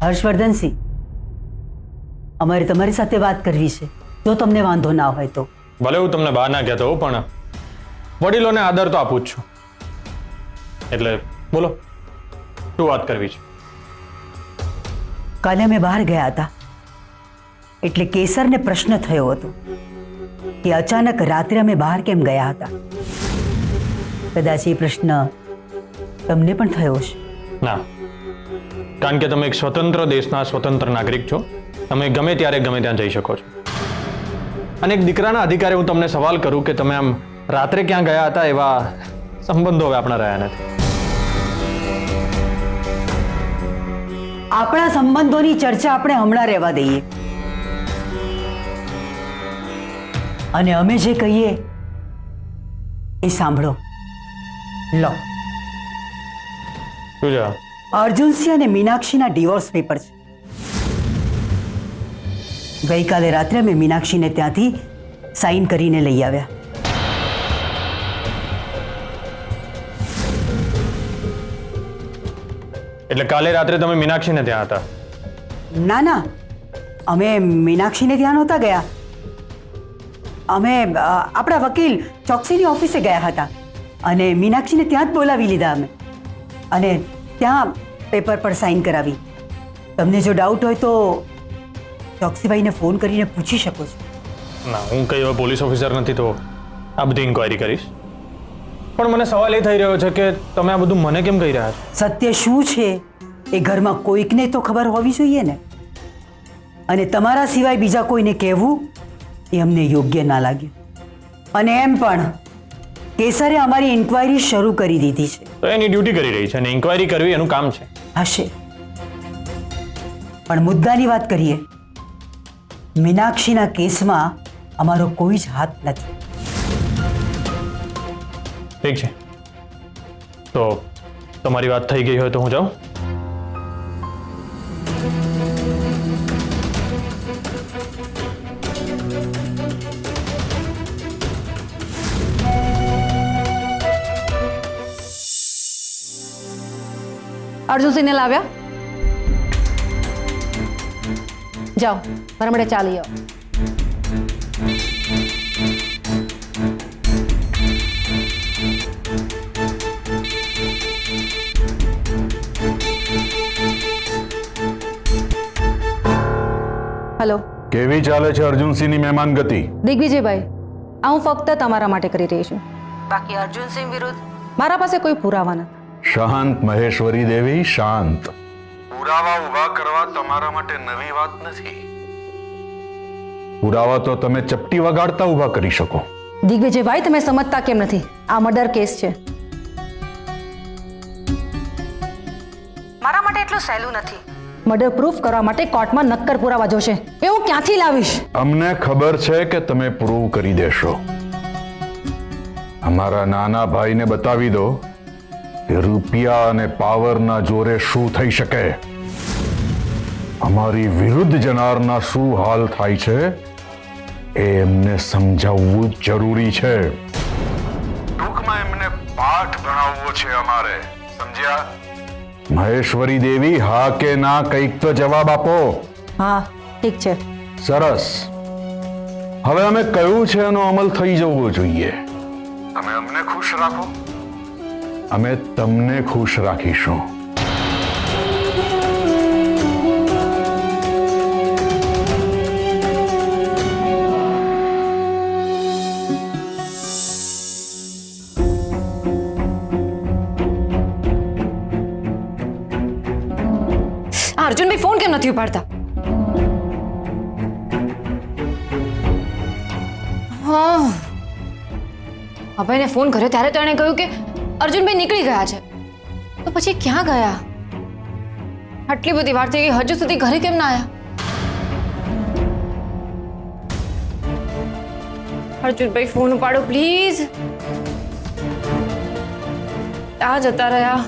હર્ષવર્ધનસિંહ, અમારે તમારી સાથે વાત કરવી છે, જો તમને વાંધો ના હોય તો. ભલે હું તમને બહાર ના કહેતો હોઉં, પણ વડીલોને આદર તો આપું જ છું. એટલે બોલો, શું વાત કરવી છે? કાલે અમે બહાર ગયા હતા એટલે કેસરને પ્રશ્ન થયો હતો કે અચાનક રાત્રે અમે બહાર કેમ ગયા હતા. કદાચ એ પ્રશ્ન તમને પણ થયો છે. ના, કારણ કે તમે એક સ્વતંત્ર દેશના સ્વતંત્ર નાગરિક છો. તમે ગમે ત્યારે ગમે ત્યાં જઈ શકો છો. અને એક દીકરાના અધિકારે હું તમને સવાલ કરું કે તમે આમ રાત્રે ક્યાં ગયા હતા, એવા સંબંધો હવે આપણા રહ્યા નથી. આપણા સંબંધોની ચર્ચા આપણે હમણાં રહેવા દઈએ અને અમે જે કહીએ એ સાંભળો. લો, શું છે? અર્જુનસિંહ અને મીનાક્ષીના ડિવોર્સ પેપર છે. ગઈકાલે રાત્રે મેં મીનાક્ષીને ત્યાંથી સાઈન કરીને લઈ આવ્યા. એટલે કાલે રાત્રે તમે મીનાક્ષીને ત્યાં હતા? ના ના, અમે મીનાક્ષીને ત્યાં નહોતા ગયા. અમે આપણા વકીલ ચોકસીની ઓફિસે ગયા હતા અને મીનાક્ષીને ત્યાં જ બોલાવી લીધા અમે અને ત્યાં પેપર પર સાઈન કરાવી. તમને જો ડાઉટ હોય તો ચોકસીભાઈને ફોન કરીને પૂછી શકો છો. ના, હું કઈ એવા પોલીસ ઓફિસર નથી તો આ બધી ઇન્ક્વાયરી કરીશ. પણ મને સવાલ એ થઈ રહ્યો છે કે તમે આ બધું મને કેમ કહી રહ્યા છો? સત્ય શું છે એ ઘરમાં કોઈકને તો ખબર હોવી જોઈએ ને, અને તમારા સિવાય બીજા કોઈને કહેવું એ અમને યોગ્ય ના લાગ્યું. અને એમ પણ કેસરે અમારી ઇન્ક્વાયરી શરૂ કરી દીધી છે. તો એની ડ્યુટી કરી રહી છે અને ઇન્ક્વાયરી કરવી એનું કામ છે. હશે, પણ મુદ્દાની વાત કરીએ. મીનાક્ષીના કેસમાં અમારો કોઈ જ હાથ નથી. ઠીક છે, તો તમારી વાત થઈ ગઈ હોય તો હું જાઉં? અર્જુનસિંહને લાવ્યા? જાઓ, મારા માટે ચાલી આવો. હેલો, કેવી ચાલે છે અર્જુનસિંહની મહેમાનગતિ? દિગ્વિજયભાઈ, આ હું ફક્ત તમારા માટે કરી રહી છું. બાકી અર્જુનસિંહ વિરુદ્ધ મારા પાસે કોઈ પુરાવા નથી. શાંત મહેશ્વરી દેવી, શાંત. પુરાવા ઉભા કરવા તમારા માટે નવી વાત નથી. પુરાવા તો તમે ચપટી વગાડતા ઉભા કરી શકો. દિગ્વિજયભાઈ, તમે સમજતા કેમ નથી? આ મર્ડર કેસ છે. મારા માટે એટલું સહેલું નથી. મર્ડર પ્રૂફ કરવા માટે કોર્ટમાં નક્કર પુરાવા જોશે. એ હું ક્યાંથી લાવીશ? અમને ખબર છે કે તમે પ્રૂવ કરી દેશો. અમારા નાના ભાઈને બતાવી દો કે રૂપિયા અને પાવરના જોરે શું થઈ શકે. અમારી વિરુદ્ધ જનારના શું હાલ થાય છે એ એમને સમજાવવું જરૂરી છે. ટૂંકમાં એમને પાઠ ભણાવવો છે અમારે, સમજ્યા? મહેશ્વરી દેવી, હા કે ના કંઈક તો જવાબ આપો. હા, ઠીક છે. સરસ. હવે અમે કહ્યું છે એનો અમલ થઈ જવો જોઈએ. તમે અમને ખુશ રાખો, અમે તમને ખુશ રાખીશું. અર્જુનભાઈ ફોન કેમ નથી ઉપાડતા? હા, અભયને ફોન કર્યો ત્યારે તો એણે કહ્યું કે અર્જુનભાઈ નીકળી ગયા છે. તો પછી ક્યાં ગયા? આટલી બધી વાર થઈ ગઈ, હજુ સુધી ઘરે કેમ ના આવ્યા? અર્જુનભાઈ ફોન ઉપાડો પ્લીઝ. ક્યાં જતા રહ્યા?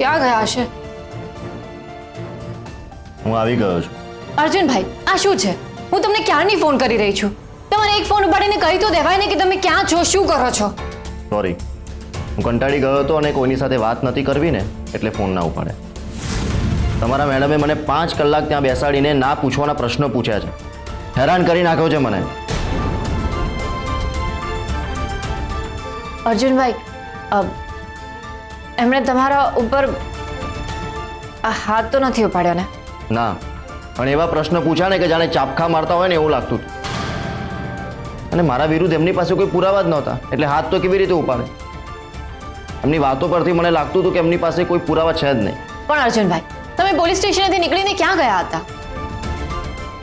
ક્યાં ગયા હશે? હું આવી ગયો છું. અર્જુનભાઈ, આ શું છે? હું તમને ક્યારની ફોન કરી રહી છું. તમારે એક ફોન ઉપાડીને કહી તો દેવાય ને કે તમે ક્યાં છો, શું કરો છો? સોરી, હું કંટાળી ગયો હતો અને કોઈની સાથે વાત નથી કરવી ને એટલે ફોન ના ઉપાડે. તમારા મેડમે મને 5 કલાક ત્યાં બેસાડીને ના પૂછવાના પ્રશ્નો પૂછ્યા છે. હેરાન કરી નાખ્યો છે મને. અર્જુનભાઈ એમણે તમારા ઉપર હાથ તો નથી ઉપાડ્યો ને? ના, પણ એવા પ્રશ્ન પૂછ્યા ને કે જાણે ચાપખા મારતા હોય ને એવું લાગતું હતું. અને મારા વિરુદ્ધ એમની પાસે કોઈ પુરાવા જ નહોતા, એટલે હાથ તો કેવી રીતે ઉપાડે? એમની વાતો પરથી મને લાગતું હતું કે એમની પાસે કોઈ પુરાવા છે જ નહીં. પણ અર્જુનભાઈ, તમે પોલીસ સ્ટેશનેથી નીકળીને ક્યાં ગયા હતા?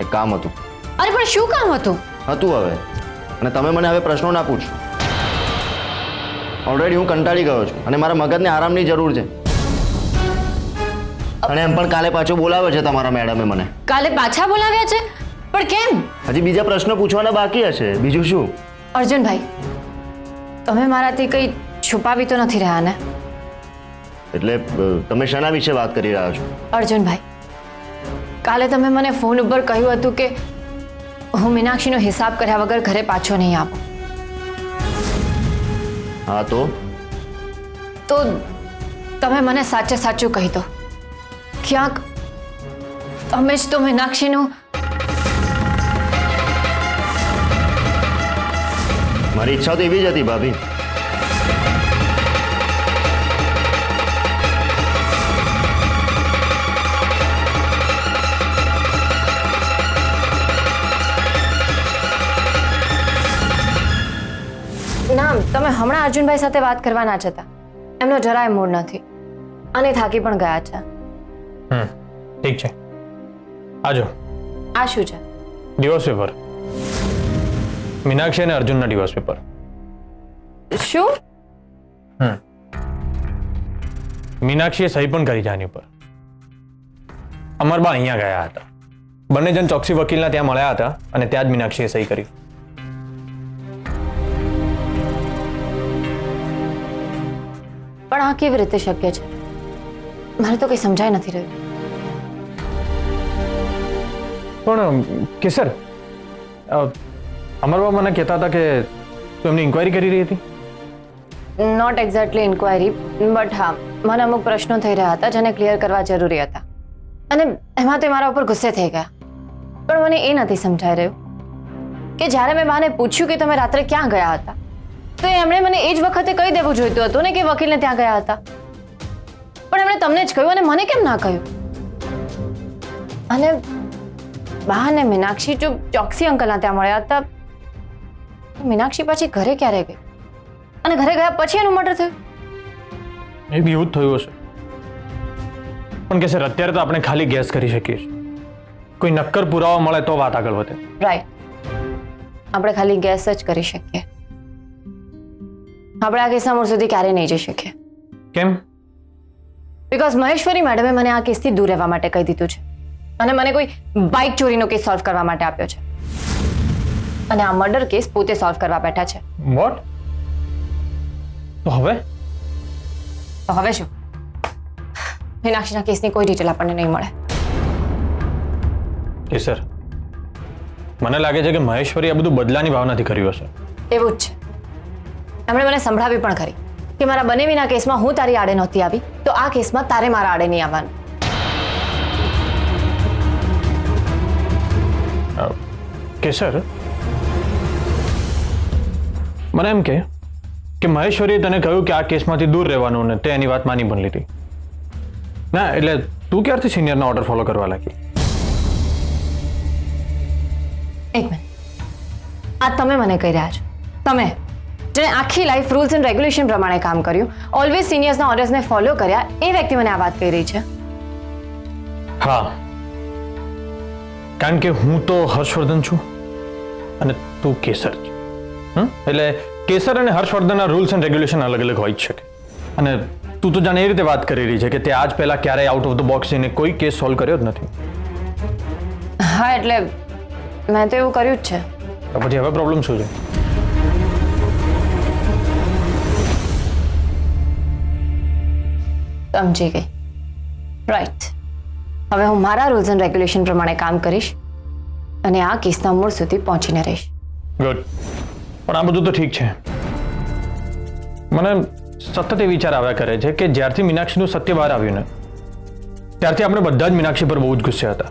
એક કામ હતું. અરે પણ શું કામ હતું? હવે અને તમે મને હવે પ્રશ્નો ના પૂછો. ઓલરેડી હું કંટાળી ગયો છું અને મારા મગજને આરામની જરૂર છે. અને એમ પણ કાલે પાછો બોલાવે છે તમારા મેડમે મને. કાલે પાછા બોલાવ્યા છે? પણ કેમ? હજી બીજા પ્રશ્નો પૂછવાના બાકી હશે, બીજું શું? અર્જુનભાઈ, તમે મારાથી કંઈ છુપાવી તો નથી રહ્યા ને? એટલે તમે શાના વિશે વાત કરી રહ્યા છો? અર્જુનભાઈ, કાલે તમે મને ફોન ઉપર કહ્યું હતું કે હું મીનાક્ષીનો હિસાબ કર્યા વગર ઘરે પાછો નહીં આવું. હા તો તમે મને સાચે સાચું કહી દો. ક્યાંક તમે જ તો મીનાક્ષીનું... મારી ઈચ્છા તો એવી જ હતી ભાભી. ના, તમે હમણાં અર્જુનભાઈ સાથે વાત કરવાના જ હતા. એમનો જરાય મૂડ નથી અને થાકી પણ ગયા છે. ઠીક છે, આજો. આ શું છે? Divorce paper. મીનાક્ષી અને અર્જુનના ડિવોર્સ પેપર. શું? મીનાક્ષીએ સહી પણ કરી છે આની ઉપર. અમરબા અહીંયા ગયા હતા. બંને જણ ચોકસી વકીલના ત્યાં મળ્યા હતા અને ત્યાં જ મીનાક્ષીએ સહી કરી. પણ આ કેવી રીતે શક્ય છે? મને તો કંઈ સમજાય નથી રહ્યું. પણ કેસર, અમરબા મને કહેતા હતા કે તું એમની ઇન્ક્વાયરી કરી રહી હતી. નોટ એક્ઝેક્ટલી ઇન્ક્વાયરી, બટ હા, મને અમુક પ્રશ્નો થઈ રહ્યા હતા જેને ક્લિયર કરવા જરૂરી હતા અને એમાં તે મારા ઉપર ગુસ્સે થઈ ગયા. પણ મને એ નથી સમજાઈ રહ્યું કે જ્યારે મેં બાને પૂછ્યું કે તમે રાત્રે ક્યાં ગયા હતા, તો એમણે મને એ જ વખતે કહી દેવું જોઈતું હતું ને કે વકીલને ત્યાં ગયા હતા. પણ એમણે તમને જ કહ્યું અને મને કેમ ના કહ્યું? અને બા અને મીનાક્ષી જો ચોકસી અંકલના ત્યાં મળ્યા હતા, મીનાક્ષી પાછી ઘરે ક્યારે ગઈ અને ઘરે ગયા પછી એનું મર્ડર થયું? એ બી એવું જ થયું હશે. પણ કે સર, અત્યારે તો આપણે ખાલી ગેસ કરી શકીએ છીએ. કોઈ નક્કર પુરાવા મળે તો વાત આગળ વધે. રાઈટ, આપણે ખાલી ગેસ જ કરી શકીએ. આપણે આ કેસના મૂળ સુધી ક્યારેય નહીં જઈ શકીએ. કેમ? બીકોઝ મહેશ્વરી મેડમે મને આ કેસથી દૂર રહેવા માટે કહી દીધું છે અને મને કોઈ બાઇક ચોરીનો કેસ સોલ્વ કરવા માટે આપ્યો છે અને આ મર્ડર કેસ પોતે સોલ્વ કરવા બેઠા છે. વોટ? તો હવે શું? મીનાક્ષીના કેસની કોઈ ડિટેલ આપણને નહીં મળે. કે સર, મને લાગે છે કે મહેશ્વરી આ બધું બદલાની ભાવનાથી કર્યું હશે. એવું જ છે. એમણે મને સંભળાવી પણ ખરી કે મારા બનેવીના કેસમાં હું તારી આડે નહોતી આવી, તો આ કેસમાં તારે મારા આડે નહીં આવવાનું. કે સર, મને એમ કે મહેશ્વરીએ તને કહ્યું કે આ કેસમાંથી દૂર રહેવાનું ને તે એની વાત માની પણ લીધી. ના, એટલે તું ક્યારથી સિનિયરના ઓર્ડર ફોલો કરવા લાગી? એક મિનિટ, આ તમે મને કહી રહ્યા છો? તમે જેણે આખી લાઈફ રૂલ્સ એન્ડ રેગ્યુલેશન પ્રમાણે કામ કર્યું, ઓલવેઝ સિનિયર્સના ઓર્ડર્સને ફોલો કર્યા, એ વ્યક્તિ મને આ વાત કહી રહી છે? હા, કારણ કે હું તો હર્ષવર્ધન છું અને તું કેસર છે. એટલે કેસર અને હર્ષવર્ધનના રૂલ્સ એન્ડ રેગ્યુલેશન અલગ અલગ હોઈ જ શકે. અને તું તો જાણે એ રીતે વાત કરી રહી છે કે તે આજ પહેલા ક્યારેય આઉટ ઓફ ધ બોક્સ જઈને કોઈ કેસ સોલ્વ કર્યો જ નથી. હા, એટલે મેં તો એવું કર્યું જ છે. તો પછી હવે પ્રોબ્લેમ શું છે? સમજી ગઈ. રાઈટ, હવે હું મારા રૂલ્સ એન્ડ રેગ્યુલેશન પ્રમાણે કામ કરીશ અને આ કેસના મૂળ સુધી પહોંચીને રહીશ. ગુડ. પણ આ બધું તો ઠીક છે. મને સતત એ વિચાર આવ્યા કરે છે કે જ્યારથી મીનાક્ષીનું સત્ય બહાર આવ્યું ને ત્યારથી આપણે બધા જ મીનાક્ષી પર બહુ જ ગુસ્સે હતા.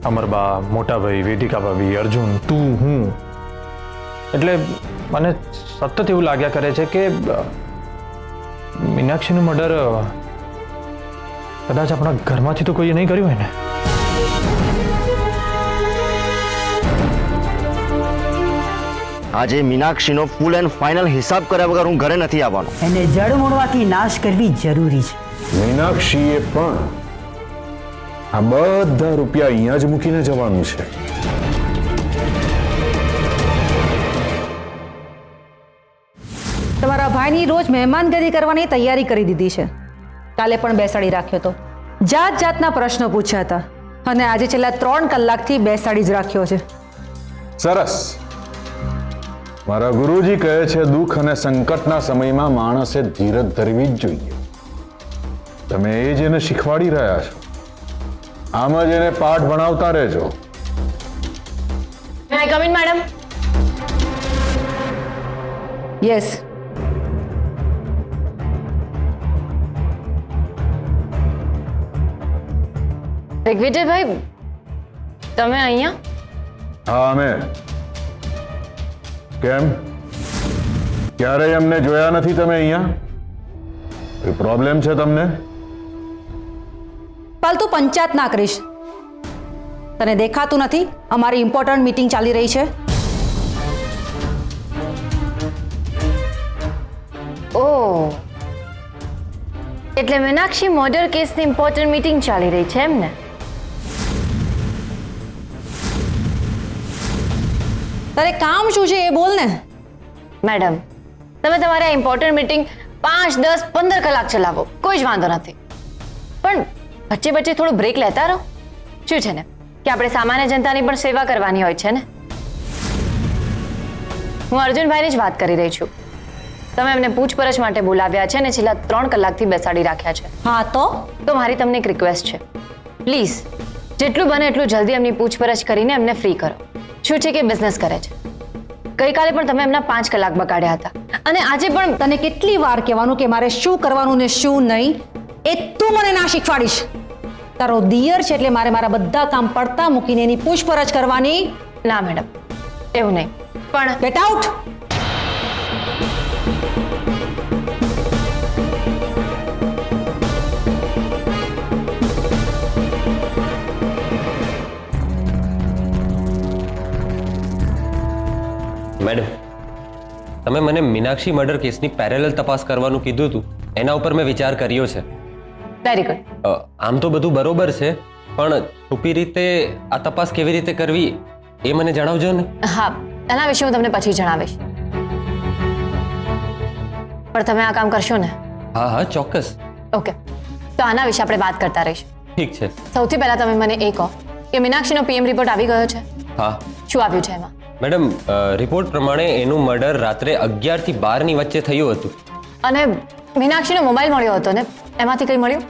અમરબા, મોટાભાઈ, વેદિકા ભાભી, અર્જુન, તું, હું. એટલે મને સતત એવું લાગ્યા કરે છે કે મીનાક્ષીનું મર્ડર કદાચ આપણા ઘરમાંથી તો કોઈએ નહીં કર્યું હોય ને. આજે મીનાક્ષીનો ફૂલ એન્ડ ફાઇનલ હિસાબ કર્યા વગર હું ઘરે નથી આવવાનો. એને જડમૂળમાંથી નાશ કરવી જરૂરી છે. મીનાક્ષીએ પણ આ બધા રૂપિયા અહીંયા જ મૂકીને જવાનું છે. તમારા ભાઈની રોજ મહેમાનગતિ કરવાની તૈયારી કરી દીધી છે. કાલે પણ બેસાડી રાખ્યો તો, જાત જાતના પ્રશ્નો પૂછ્યા હતા, અને આજે છેલ્લા 3 કલાકથી બેસાડી જ રાખ્યો છે. સરસ. મારા ગુરુજી કહે છે દુઃખ અને સંકટના સમયમાં માણસે ધીરજ ધરવી જ જોઈએ. તમે એ જ એને શીખવાડી રહ્યા છો. આમ જ એને પાઠ ભણાવતા રહેજો. મે આઈ કમ ઇન મેડમ? યસ. દિગ્વિજયભાઈ, તમે અહીંયા? હા, અમે. કેમ? ક્યારેય અમને જોયા નથી તમે અહીંયા? કોઈ પ્રોબ્લેમ છે તમને? પાલતુ પંચાયત ના કરીશ. તને દેખાતું નથી અમારી ઇમ્પોર્ટન્ટ મીટિંગ ચાલી રહી છે? ઓહ, એટલે મીનાક્ષી મર્ડર કેસની ઇમ્પોર્ટન્ટ મીટિંગ ચાલી રહી છે એમ ને? તારે કામ શું છે એ બોલ ને. મેડમ, તમે તમારી આ ઇમ્પોર્ટન્ટ મીટિંગ 5, 10, 15 કલાક ચલાવો, કોઈ જ વાંધો નથી, પણ વચ્ચે વચ્ચે થોડું બ્રેક લેતા રહો. શું છે ને કે આપણે સામાન્ય જનતાની પણ સેવા કરવાની હોય છે ને. હું અર્જુનભાઈની જ વાત કરી રહી છું. તમે એમને પૂછપરછ માટે બોલાવ્યા છે અને છેલ્લા 3 કલાકથી બેસાડી રાખ્યા છે. હા તો મારી તમને એક રિક્વેસ્ટ છે, પ્લીઝ જેટલું બને એટલું જલ્દી એમની પૂછપરછ કરીને એમને ફ્રી કરો. શું છે કે બિઝનેસ કરે છે. ગઈકાલે પણ તમે એમના 5 કલાક બગાડ્યા હતા, અને આજે પણ. તને કેટલી વાર કહેવાનું કે મારે શું કરવાનું ને શું નહીં એ તું મને ના શીખવાડીશ. તારો દિયર છે એટલે મારે મારા બધા કામ પડતા મૂકીને એની પૂછપરછ કરવાની. ના મેડમ, એવું નહીં. પણ ગેટ આઉટ. મેડમ, તમે મને મીનાક્ષી મર્ડર કેસની પેરેલલ તપાસ કરવાનું કીધું હતું, એના ઉપર મેં વિચાર કર્યો છે. Very good. આમ તો બધું બરોબર છે, પણ છુપી રીતે આ તપાસ કેવી રીતે કરવી એ મને જણાવજો ને. હા, એના વિશે હું તમને પછી જણાવીશ, પણ તમે આ કામ કરશો ને? હા હા, ચોક્કસ. ઓકે, તો આના વિશે આપણે વાત કરતા રહીશું. ઠીક છે. સૌથી પહેલા તમે મને એ કહો કે મીનાક્ષીનો પીએમ રિપોર્ટ આવી ગયો છે? હા. શું આવ્યું છે એમાં? મેડમ, રિપોર્ટ પ્રમાણે એનું મર્ડર રાત્રે 11 થી 12 ની વચ્ચે થયું હતું. અને મીનાક્ષીનો મોબાઈલ મળ્યો હતો ને, એમાંથી કંઈ મળ્યું?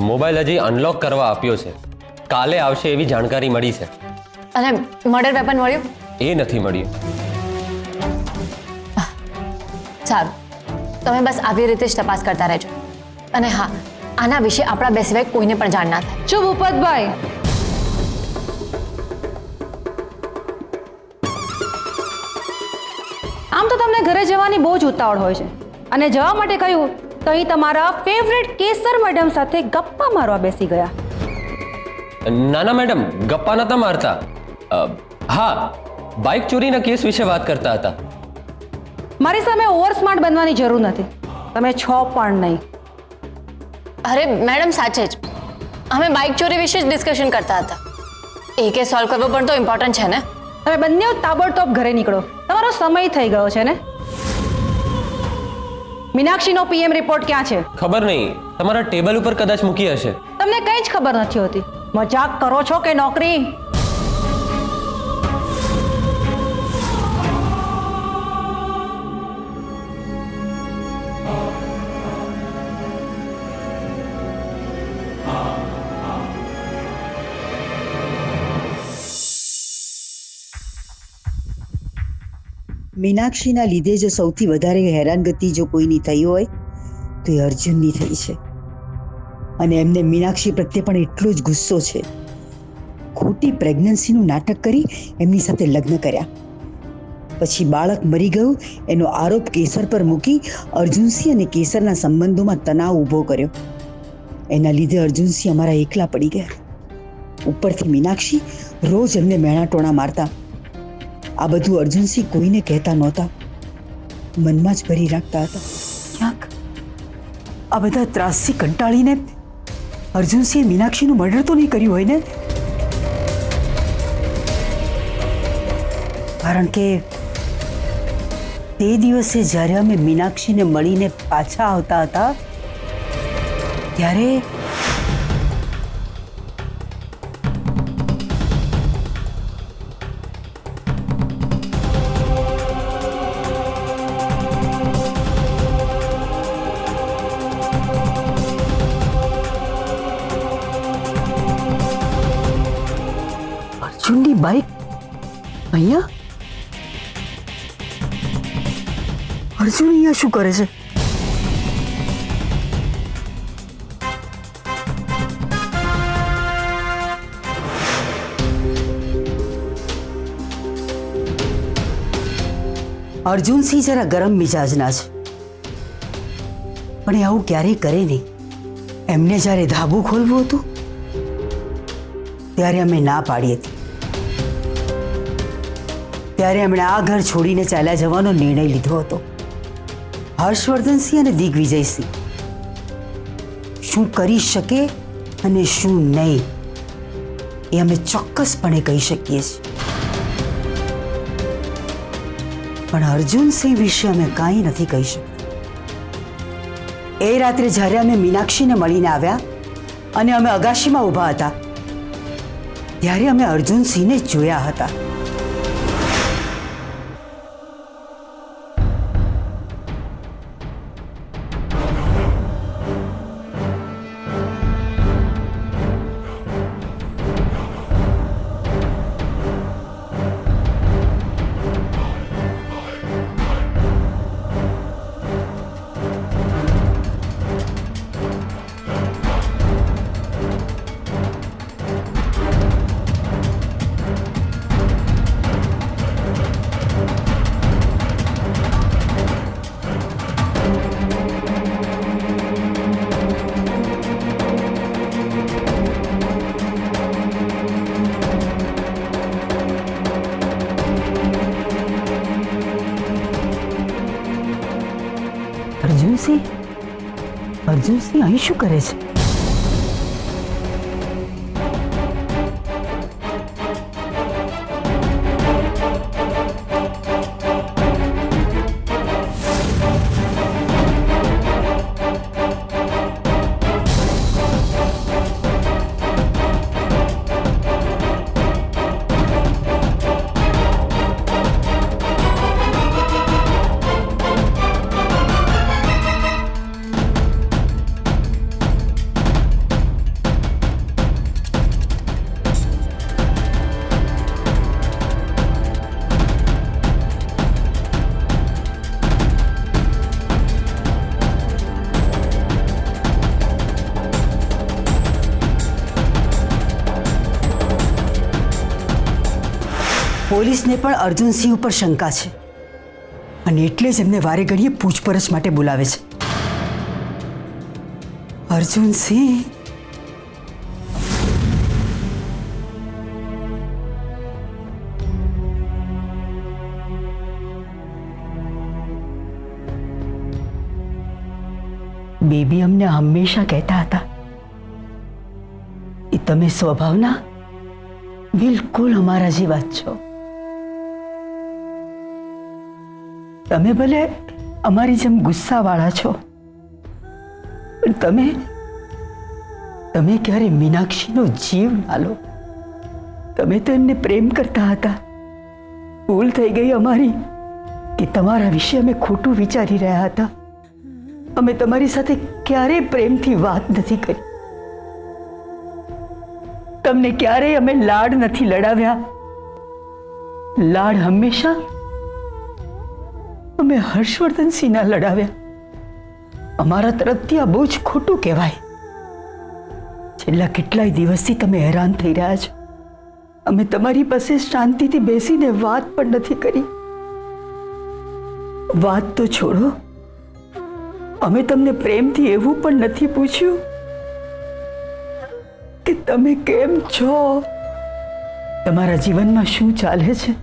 મોબાઈલ હજી અનલોક કરવા આપ્યો છે, કાલે આવશે એવી જાણકારી મળી છે. અને મર્ડર વેપન મળ્યું? એ નથી મળ્યું. સારું, તમે બસ આવી રીતે જ તપાસ કરતા રહેજો. અને હા, આના વિશે આપણા બે સિવાય કોઈને પણ જાણ ના થાય. શુભ ઉપતભાઈ. આમ તો તમને ઘરે જવાની બહુ જ ઉતાવળ હોય છે, અને જવા માટે કહ્યું તો અહીં તમારા ફેવરેટ કેસર મેડમ સાથે ગપ્પા મારવા બેસી ગયા. ના ના મેડમ, ગપ્પા નતા મારતા. હા, બાઇક ચોરીના કેસ વિશે વાત કરતા હતા. મારી સામે ઓવર સ્માર્ટ બનવાની જરૂર નથી, તમે છો પણ નહીં. અરે મેડમ, સાચે જ અમે બાઇક ચોરી વિશે જ ડિસ્કશન કરતા હતા. એ કેસ સોલ્વ કરવો પણ તો ઇમ્પોર્ટન્ટ છે ને. તમે બંને તાબડતોબ ઘરે નીકળો, તમારો સમય થઈ ગયો છે ને. મીનાક્ષીનો પીએમ રિપોર્ટ ક્યાં છે? ખબર નહીં, તમારા ટેબલ ઉપર કદાચ મૂકી હશે. તમને કંઈ જ ખબર નથી હોતી. મજાક કરો છો કે નોકરી? મીનાક્ષીના લીધે જો સૌથી વધારે હેરાનગતિ જો કોઈની થઈ હોય તો એ અર્જુનની થઈ છે. અને એમને મીનાક્ષી પ્રત્યે પણ એટલો જ ગુસ્સો છે. ખોટી પ્રેગ્નન્સીનું નાટક કરી એમની સાથે લગ્ન કર્યા. પછી બાળક મરી ગયું એનો આરોપ કેસર પર મૂકી અર્જુનસિંહ અને કેસરના સંબંધોમાં તણાવ ઊભો કર્યો. એના લીધે અર્જુનસિંહ અમારા એકલા પડી ગયા. ઉપરથી મીનાક્ષી રોજ એમને મેણાટોણા મારતા. આ બધું અર્જુનસિંહ કોઈને કહેતા નહોતા, મનમાં જ ભરી રાખતા હતા. ક્યાંક આ બધા ત્રાસથી કંટાળીને અર્જુનસિંહે મીનાક્ષીનું મર્ડર તો નહીં કર્યું હોય ને? કારણ કે તે દિવસે જ્યારે અમે મીનાક્ષીને મળીને પાછા આવતા હતા ત્યારે અર્જુનની બાઈક અહીંયા? અર્જુન અહીંયા શું કરે છે? અર્જુનસિંહ જરા ગરમ મિજાજના છે, પણ એ આવું ક્યારેય કરે નહીં. એમને જ્યારે ધાબુ ખોલવું હતું ત્યારે અમે ના પાડી હતી. ત્યારે એમણે આ ઘર છોડીને ચાલ્યા જવાનો નિર્ણય લીધો હતો. હર્ષવર્ધનસિંહ અને દિગ્વિજયસિંહ શું કરી શકે અને શું નહીં એ અમે ચોક્કસપણે કહી શકીએ છીએ. પણ અર્જુનસિંહ વિશે અમે કાંઈ નથી કહી શકતા. એ રાત્રે જ્યારે અમે મીનાક્ષીને મળીને આવ્યા અને અમે અગાશીમાં ઊભા હતા ત્યારે અમે અર્જુનસિંહને જોયા હતા. અર્જુનસિંહ અહીં શું કરે છે? પોલીસને પણ અર્જુનસિંહ ઉપર શંકા છે અને એટલે જ એમને વારે ઘડીએ પૂછપરછ માટે બોલાવે છે. અર્જુનસિંહ બેબી અમને હંમેશા કહેતા હતા કે તમે સ્વભાવના બિલકુલ અમારા જેવા જ છો. તમે ભલે અમારી જેમ ગુસ્સાવાળા છો, પણ તમે ક્યારે મીનાક્ષીનો જીવ ના લો. તમે તો એમને પ્રેમ કરતા હતા. ભૂલ થઈ ગઈ અમારી કે તમારા વિશે અમે ખોટું વિચારી રહ્યા હતા. અમે તમારી સાથે ક્યારેય પ્રેમથી વાત નથી કરી. તમને ક્યારેય અમે લાડ નથી લડાવ્યા. લાડ હંમેશા અમે હર્ષવર્ધનસિંહના લડાવ્યા. અમારા તરફથી આ બહુ જ ખોટું કહેવાય. છેલ્લા કેટલાય દિવસથી તમે હેરાન થઈ રહ્યા છો. અમે તમારી પાસે શાંતિથી બેસીને વાત પણ નથી કરી. વાત તો છોડો, અમે તમને પ્રેમથી એવું પણ નથી પૂછ્યું કે તમે કેમ છો, તમારા જીવનમાં શું ચાલે છે.